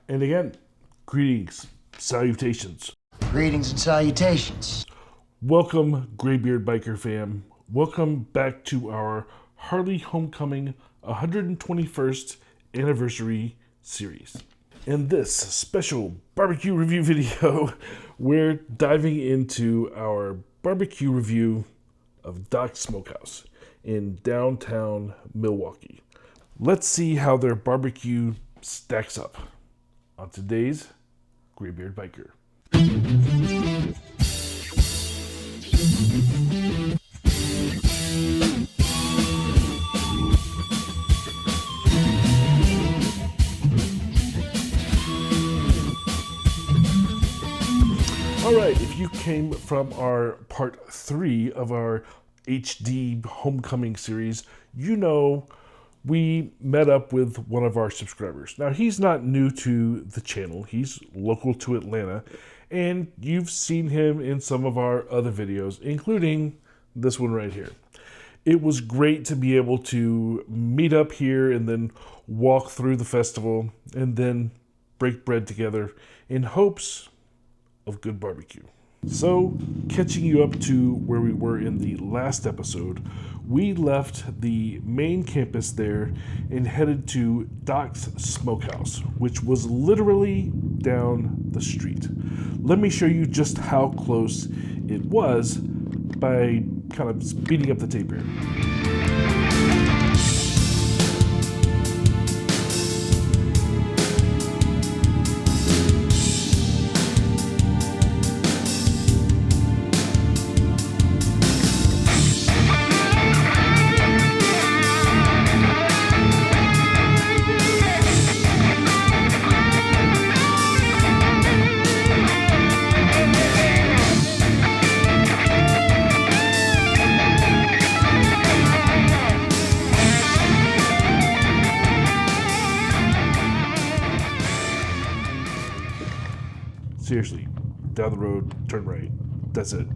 And again, greetings, salutations. Greetings and salutations. Welcome, Graybeard Biker fam. Welcome back to our Harley Homecoming 121st Anniversary series. In this special barbecue review video, we're diving into our barbecue review of Doc's Smokehouse in downtown Milwaukee. Let's see how their barbecue stacks up on today's Graybeard Biker. Alright, if you came from our part 3 of our HD Homecoming series, you know we met up with one of our subscribers. Now, he's not new to the channel. He's local to Atlanta, and you've seen him in some of our other videos, including this one right here. It was great to be able to meet up here and then walk through the festival and then break bread together in hopes of good barbecue. So, catching you up to where we were in the last episode, we left the main campus there and headed to Doc's Smokehouse, which was literally down the street. Let me show you just how close it was by kind of speeding up the tape here. Seriously, down the road, turn right. That's it.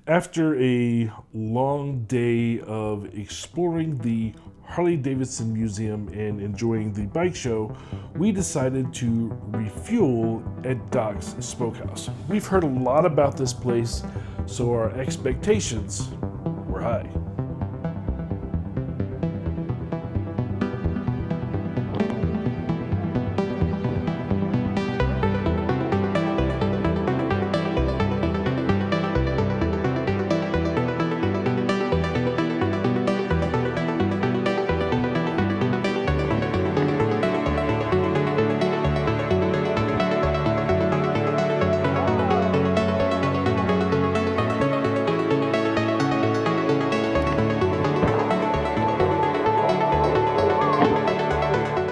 After a long day of exploring the Harley-Davidson Museum and enjoying the bike show, we decided to refuel at Doc's Smokehouse. We've heard a lot about this place, so our expectations were high.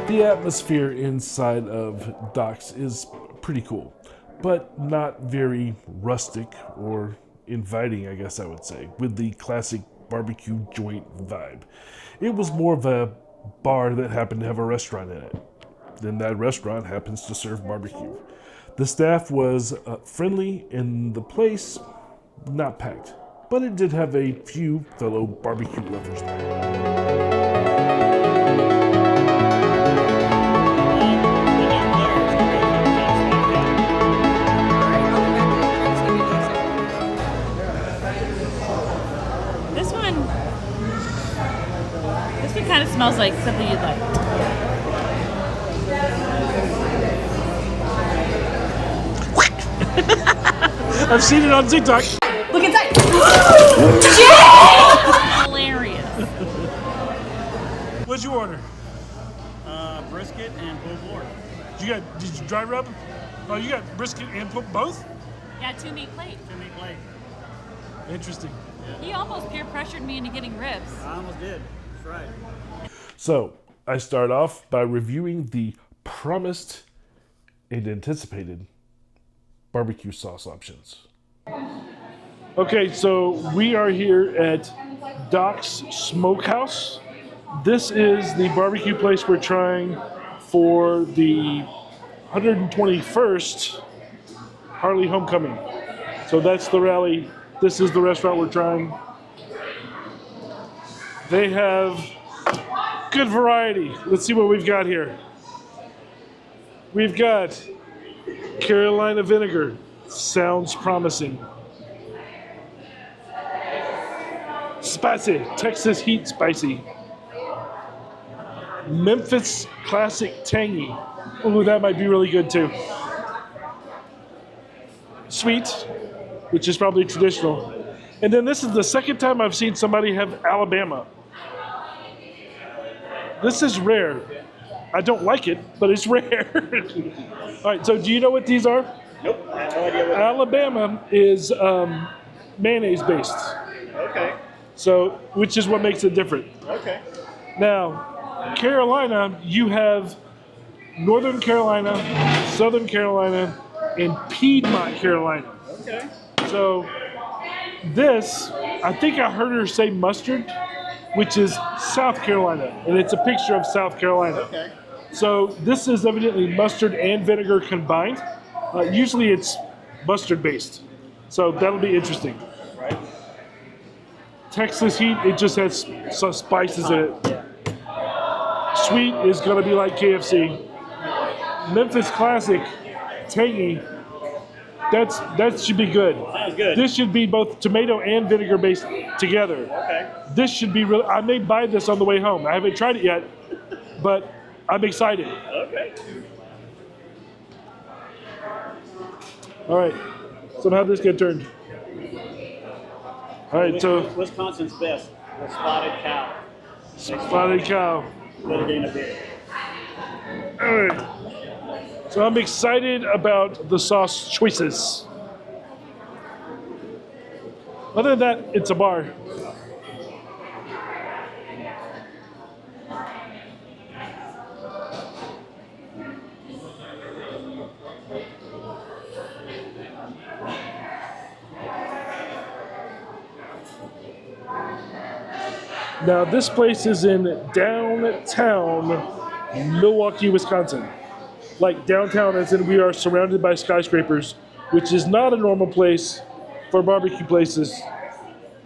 The atmosphere inside of Doc's is pretty cool, but not very rustic or inviting, I guess I would say, with the classic barbecue joint vibe. It was more of a bar that happened to have a restaurant in it. Then that restaurant happens to serve barbecue. The staff was friendly and the place not packed, but it did have a few fellow barbecue lovers there. Kind of smells like something you'd like. I've seen it on TikTok. Look inside. Hilarious. What'd you order? Brisket and pulled pork. Did you dry rub? Oh, you got brisket and both? Yeah, 2 meat plate. 2 meat plate. Interesting. He almost peer pressured me into getting ribs. I almost did. That's right. So, I start off by reviewing the promised and anticipated barbecue sauce options. Okay, so we are here at Doc's Smokehouse. This is the barbecue place we're trying for the 121st Harley Homecoming. So that's the rally. This is the restaurant we're trying. They have good variety. Let's see what we've got here. We've got Carolina vinegar. Sounds promising. Spicy. Texas heat spicy. Memphis classic tangy. Ooh, that might be really good too. Sweet, which is probably traditional. And then this is the second time I've seen somebody have Alabama. This is rare. I don't like it, but it's rare. All right, so do you know what these are? Nope, I have no idea what. Alabama is mayonnaise based. Okay. So, which is what makes it different. Okay. Now, Carolina, you have Northern Carolina, Southern Carolina, and Piedmont Carolina. Okay. So, this, I think I heard her say mustard, which is South Carolina, and it's a picture of South Carolina. Okay. So, this is evidently mustard and vinegar combined. Usually it's mustard based. So, that'll be interesting. Right. Texas heat, it just has some spices in it. Yeah. Sweet is going to be like KFC. Memphis classic, tangy. That should be good. Sounds good. This should be both tomato and vinegar based together. Okay. This should be really. I may buy this on the way home. I haven't tried it yet, but I'm excited. Okay. All right. So how this get turned? All right. So Wisconsin's best, the spotted cow. spotted cow. Litigating a bit. All right. So I'm excited about the sauce choices. Other than that, it's a bar. Now this place is in downtown Milwaukee, Wisconsin. Like downtown as in we are surrounded by skyscrapers, which is not a normal place for barbecue places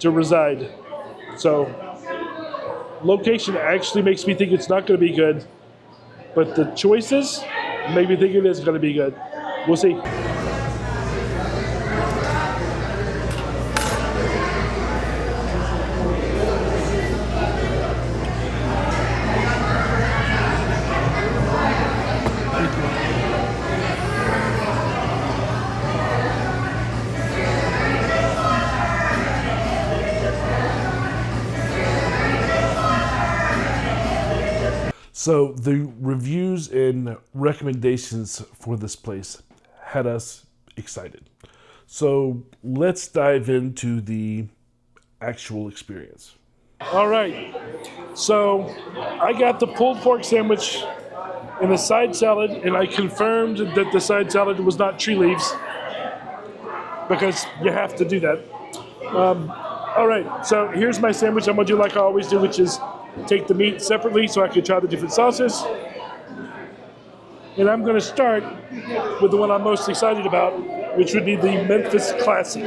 to reside. So location actually makes me think it's not going to be good, but the choices make me think it is going to be good. We'll see. So the reviews and recommendations for this place had us excited. So let's dive into the actual experience. All right, so I got the pulled pork sandwich and the side salad, and I confirmed that the side salad was not tree leaves because you have to do that. All right, so here's my sandwich. I'm gonna do like I always do, which is take the meat separately so I can try the different sauces. And I'm gonna start with the one I'm most excited about, which would be the Memphis Classic.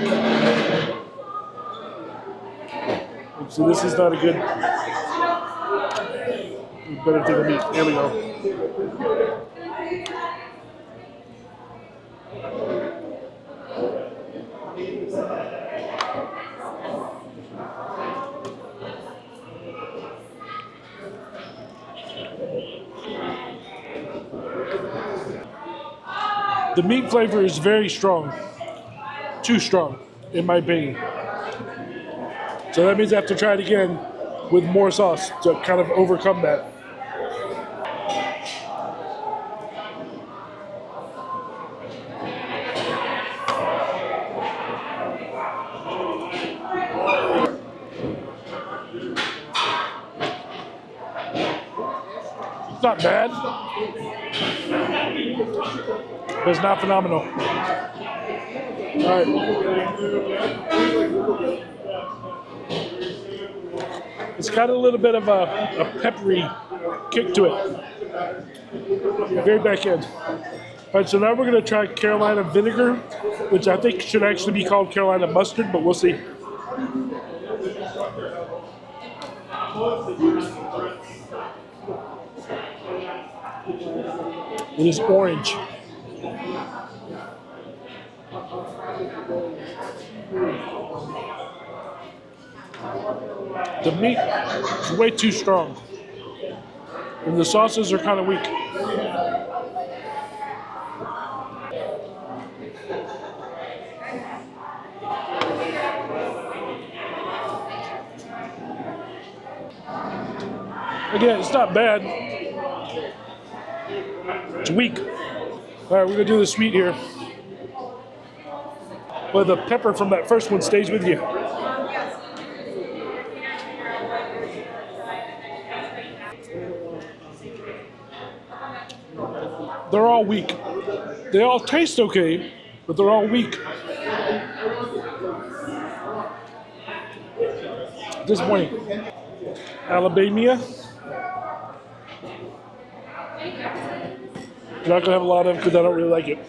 So this is not a good, better take the meat, here we go. The meat flavor is very strong, too strong, in my opinion. So that means I have to try it again with more sauce to kind of overcome that. It's not bad, but it's not phenomenal. All right. It's got a little bit of a peppery kick to it. Very back end. All right, so now we're going to try Carolina vinegar, which I think should actually be called Carolina mustard, but we'll see. It is orange. The meat is way too strong. And the sauces are kind of weak. Again, it's not bad. It's weak. All right, we're gonna do the sweet here. But the pepper from that first one stays with you. They're all weak. They all taste okay, but they're all weak. Disappointing. Alabama. I'm not gonna have a lot of them because I don't really like it.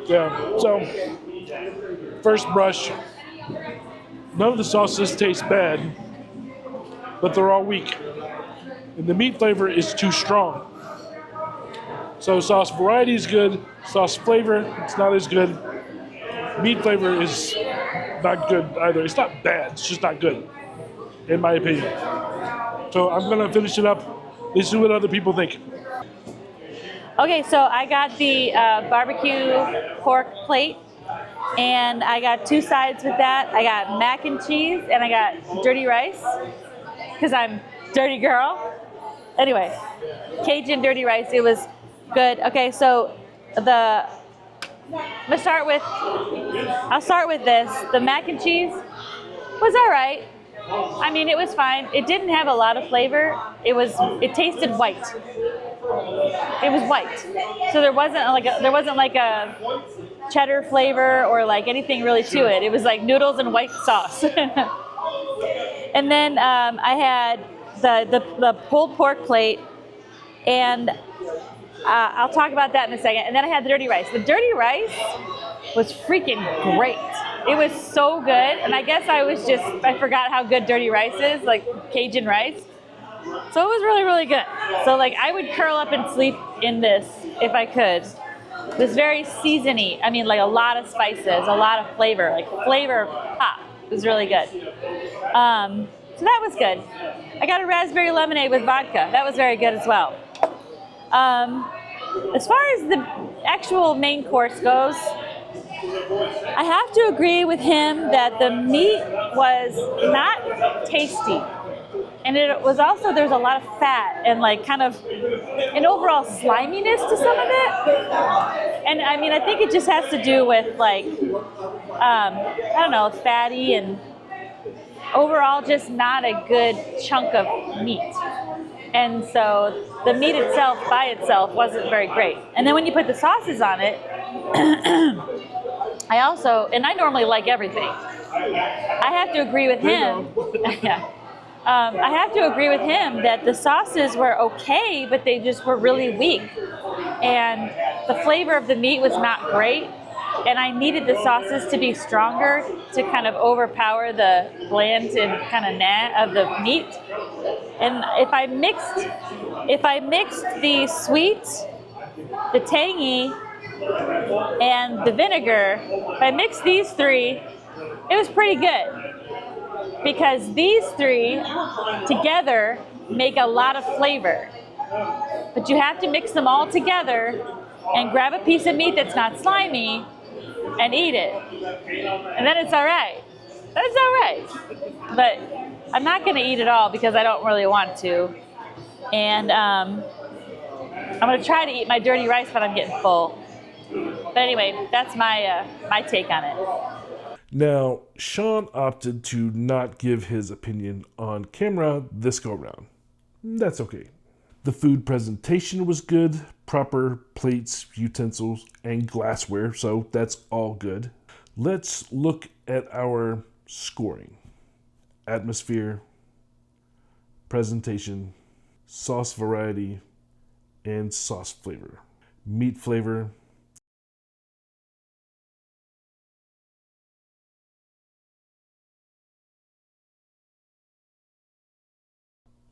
Yeah, so first brush, none of the sauces taste bad, but they're all weak. And the meat flavor is too strong. So sauce variety is good, sauce flavor, it's not as good. Meat flavor is not good either. It's not bad, it's just not good, in my opinion. So I'm gonna finish it up. Let's see what other people think. Okay, so I got the barbecue pork plate, and I got 2 sides with that. I got mac and cheese, and I got dirty rice, because I'm dirty girl. Anyway, Cajun dirty rice, it was good. Okay, so I'll start with this. The mac and cheese was all right. I mean, it was fine. It didn't have a lot of flavor. It tasted white. It was white. So there wasn't like a cheddar flavor or like anything really to it. It was like noodles and white sauce. And then I had the pulled pork plate, and I'll talk about that in a second. And then I had the dirty rice. The dirty rice was freaking great. It was so good, and I guess I forgot how good dirty rice is, like Cajun rice. So it was really, really good. So like I would curl up and sleep in this if I could. It was very seasony. I mean, like a lot of spices, a lot of flavor, like flavor pop. It was really good. So that was good. I got a raspberry lemonade with vodka. That was very good as well. As far as the actual main course goes, I have to agree with him that the meat was not tasty. And it was also, there's a lot of fat and like kind of an overall sliminess to some of it. And I mean, I think it just has to do with like, I don't know, fatty and overall just not a good chunk of meat. And so the meat itself by itself wasn't very great. And then when you put the sauces on it, I normally like everything. I have to agree with him. Yeah. I have to agree with him that the sauces were okay, but they just were really weak. And the flavor of the meat was not great. And I needed the sauces to be stronger to kind of overpower the bland and kind of nah of the meat. And if I mixed the sweet, the tangy, and the vinegar, if I mixed these 3, it was pretty good. Because these 3 together make a lot of flavor. But you have to mix them all together and grab a piece of meat that's not slimy and eat it. And then it's all right. That's all right. But I'm not going to eat it all because I don't really want to. And I'm going to try to eat my dirty rice when I'm getting full. But anyway, that's my take on it. Now, Sean opted to not give his opinion on camera this go round. That's okay. The food presentation was good, proper plates, utensils, and glassware, so that's all good. Let's look at our scoring. Atmosphere, presentation, sauce variety, and sauce flavor. Meat flavor.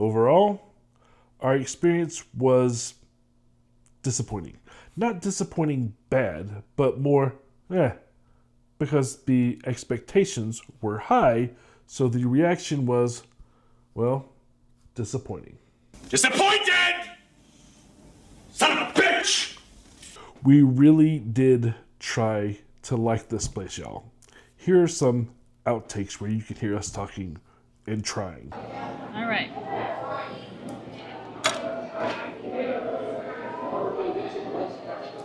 Overall, our experience was disappointing. Not disappointing bad, but more, because the expectations were high, so the reaction was, well, disappointing. Disappointed! Son of a bitch! We really did try to like this place, y'all. Here are some outtakes where you can hear us talking and trying. All right.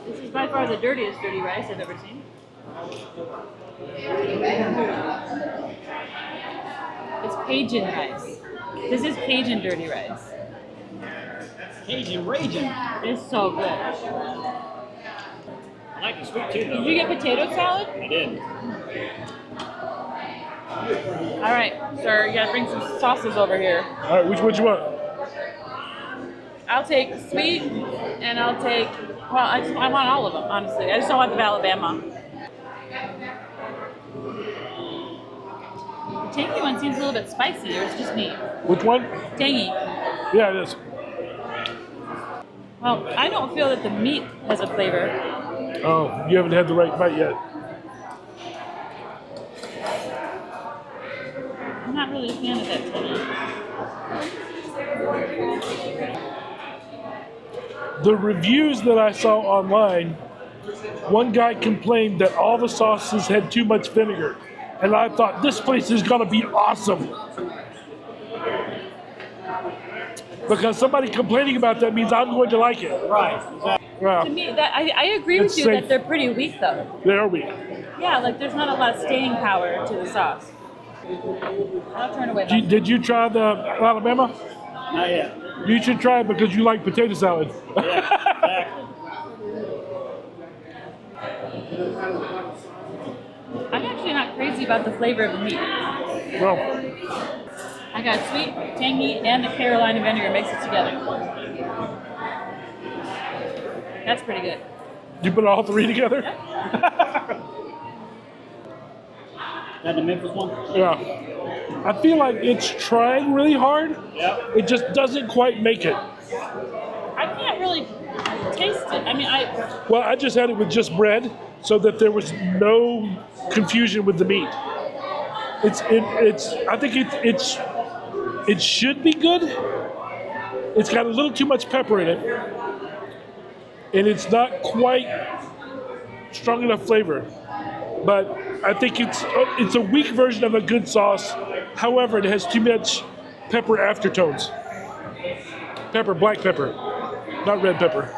This is by far the dirtiest dirty rice I've ever seen. It's Cajun rice. This is Cajun dirty rice. Cajun raging. It's so good. I like the sweet too, though. Did you get potato salad? I did. All right, sir, you gotta bring some sauces over here. All right, which one you want? I'll take sweet, and I'll take, well, I want all of them, honestly. I just don't want the Alabama. The tangy one seems a little bit spicy, or it's just me. Which one? Tangy. Yeah, it is. Well, I don't feel that the meat has a flavor. Oh, you haven't had the right bite yet. I'm not really a fan of that tangy. The reviews that I saw online, one guy complained that all the sauces had too much vinegar. And I thought, this place is going to be awesome. Because somebody complaining about that means I'm going to like it. Right. Well, To me, I agree with It's you safe. that they're pretty weak, though. there we. Yeah, like there's not a lot of staying power to the sauce. I'll turn away. Did you try the Alabama? Not yet. You should try it because you like potato salad. Yeah, exactly. I'm actually not crazy about the flavor of the meat. Well, I got sweet, tangy, and the Carolina vinegar mix it together. That's pretty good. you put all three together? That the Memphis one? Yeah. I feel like it's trying really hard. Yep. It just doesn't quite make it. I can't really taste it. I mean, Well, I just had it with just bread so that there was no confusion with the meat. I think it should be good. It's got a little too much pepper in it. And it's not quite strong enough flavor. But I think it's a weak version of a good sauce. However, it has too much pepper aftertones. Black pepper, not red pepper.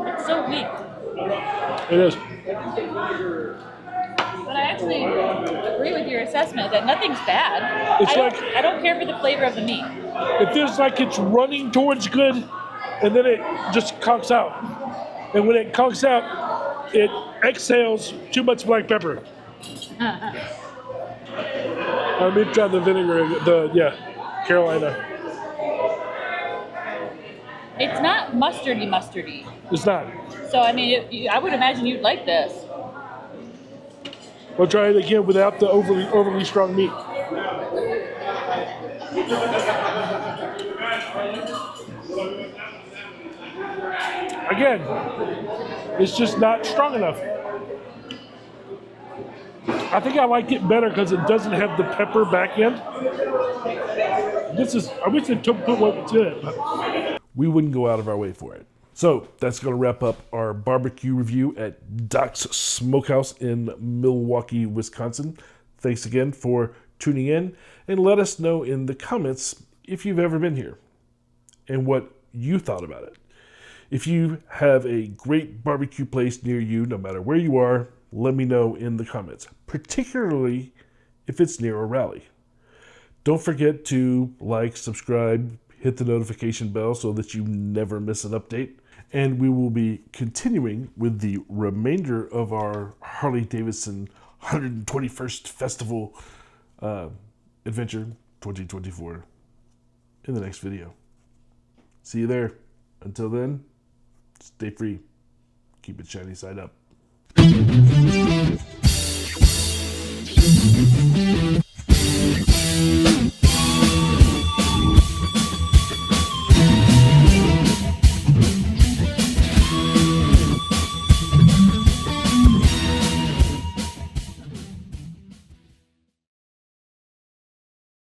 it's so weak. It is. But I actually agree with your assessment that nothing's bad. It's I don't care for the flavor of the meat. It feels like it's running towards good, and then it just conks out. And when it conks out, it exhales too much black pepper. Let me try the vinegar, Carolina. It's not mustardy. It's not. So, I mean, I would imagine you'd like this. We'll try it again without the overly strong meat. Again, it's just not strong enough. I think I like it better because it doesn't have the pepper back end. I wish it took put what's in it, but we wouldn't go out of our way for it. So that's going to wrap up our barbecue review at Doc's Smokehouse in Milwaukee, Wisconsin. Thanks again for tuning in, and let us know in the comments if you've ever been here and what you thought about it. If you have a great barbecue place near you, no matter where you are, let me know in the comments, particularly if it's near a rally. Don't forget to like, subscribe, hit the notification bell so that you never miss an update. And we will be continuing with the remainder of our Harley-Davidson 121st Festival Adventure 2024 in the next video. See you there. Until then, stay free. Keep it shiny side up.